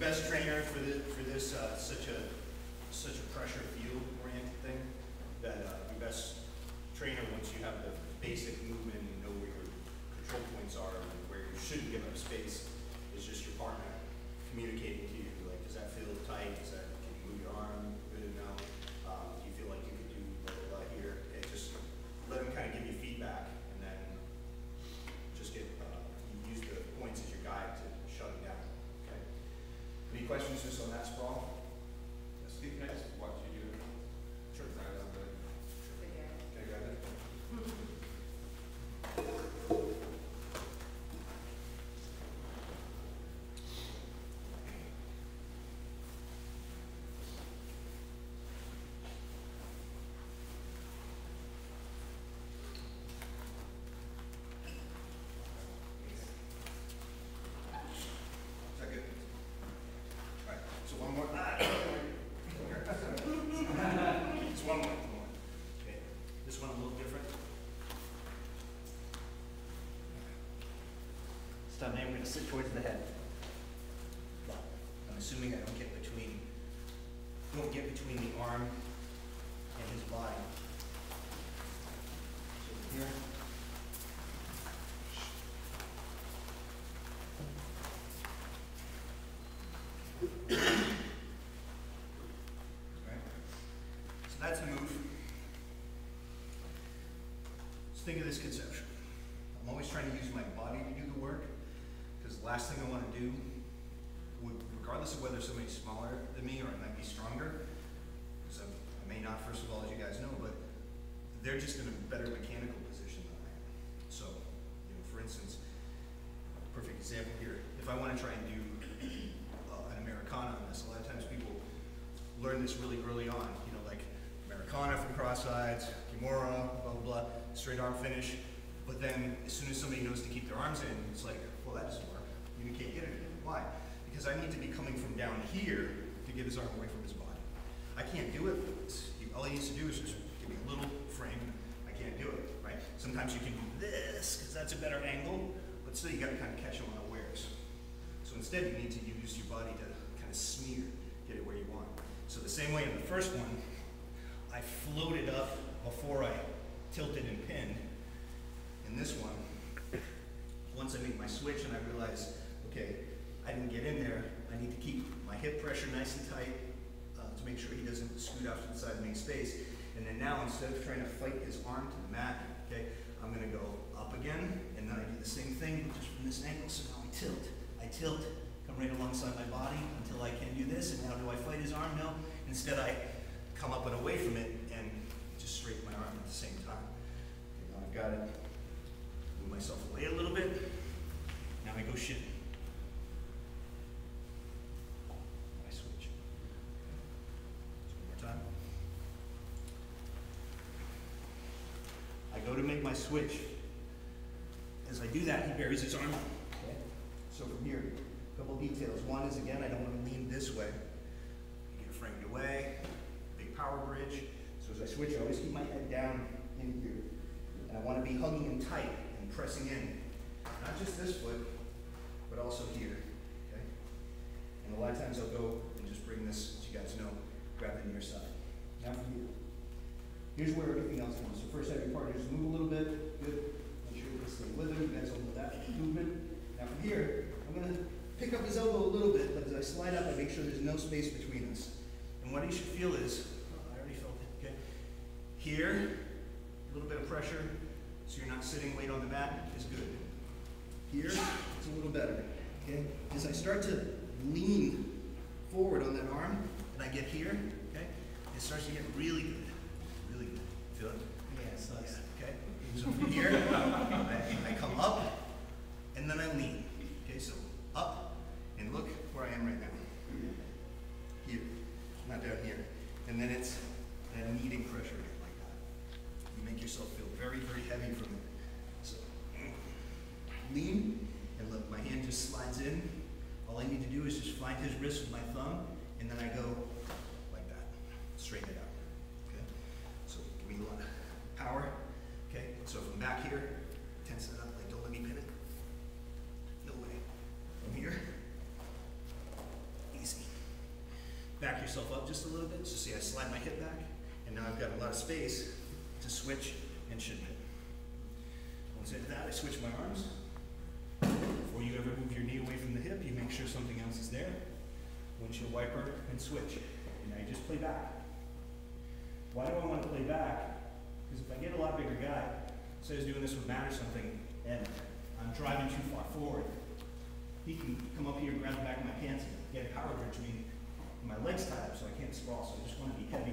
best trainer for this such a pressure field oriented thing. That your best trainer, once you have the basic movement and you know where your control points are and where you shouldn't give up space, is just your partner communicating to you, like, does that feel tight? Can you move your arm good? No. Do you feel like you could do blah, blah, blah here? Okay, just let them kind of give you feedback, and then just you use the points as your guide to shut them down. Okay. Any questions just on that sprawl? Steve, can I just watch you do it? Sure. Okay, got it. Second. All right. So one more. It's one more. Okay. This one a little different. This time I'm going to sit towards the head. I'm assuming I don't get between the arm and his body. So here. So that's a move. Just think of this conception. I'm always trying to use my body to do the work, because the last thing I want to do, regardless of whether somebody's smaller than me or I might be stronger, because I may not, first of all, as you guys know, but they're just in a better mechanical position than I am. So, for instance, perfect example here, if I want to try and do an Americana on this, a lot of times people learn this really early on, like Americana from cross sides, Kimura, blah, blah, blah, straight arm finish. But then as soon as somebody knows to keep their arms in, it's like, well, that doesn't work. You can't get it in. Why? Because I need to be coming from down here to get his arm away from his body. I can't do it. All he needs to do is just give me a little frame. I can't do it, right? Sometimes you can do this, because that's a better angle, but still you got to kind of catch him unawares. So instead you need to use your body to kind of smear, get it where you want. So the same way in the first one, I floated up before I tilted and pinned. In this one, once I make my switch and I realize, okay, I didn't get in there, I need to keep my hip pressure nice and tight to make sure he doesn't scoot off to the side and make space. And then now, instead of trying to fight his arm to the mat, okay, I'm going to go up again, and then I do the same thing, but just from this angle. So now I tilt, come right alongside my body until I can do this. And now do I fight his arm? No. Instead, I come up and away from it and just straighten my arm at the same time. Okay, now I've got it. Move myself away a little bit. Now I go shin. I switch. So one more time. I go to make my switch. As I do that, he buries his arm up. Okay? So from here, a couple details. One is, again, I don't want to lean this way. I get framed away. Big power bridge. So as I switch, I always keep my head down in here. And I want to be hugging him tight and pressing in. Not just this foot, but also here. Okay? And a lot of times I'll go and just bring this, as you guys know, grab the near side. Now from here. Here's where everything else comes. So first have your partner just move a little bit. Good. Make sure you can stay with him. You guys will know that movement. Now from here, I'm going to pick up his elbow a little bit, but as I slide up, I make sure there's no space between us. And what you should feel is, I already felt it, okay? Here, a little bit of pressure, so you're not sitting weight on the mat, is good. Here, it's a little better, okay? As I start to lean forward on that arm, and I get here, okay? It starts to get really good, really good. Feel it? Yes, Yeah, okay? So from here, I come up, and then I lean. Okay, so up, and look where I am right now. Here, not down here. And then it's that kneading pressure again, like that. You make yourself feel very, very heavy from it. So, lean, and look, my hand just slides in. All I need to do is just find his wrist with my thumb, and then I go like that. Straighten it out. Okay? So, give me a lot of power. Okay? So, from back here, tense it up, like don't let me pin it. No way. From here, back yourself up just a little bit. So see, I slide my hip back, and now I've got a lot of space to switch and shin pivot. Once I do that, I switch my arms. Before you ever move your knee away from the hip, you make sure something else is there. Windshield wiper and switch. And now you just play back. Why do I want to play back? Because if I get a lot bigger guy, say I was doing this with Matt or something, and I'm driving too far forward, he can come up here and grab the back of my pants and get a power grip to me. My legs tied up so I can't sprawl, so I just want to be heavy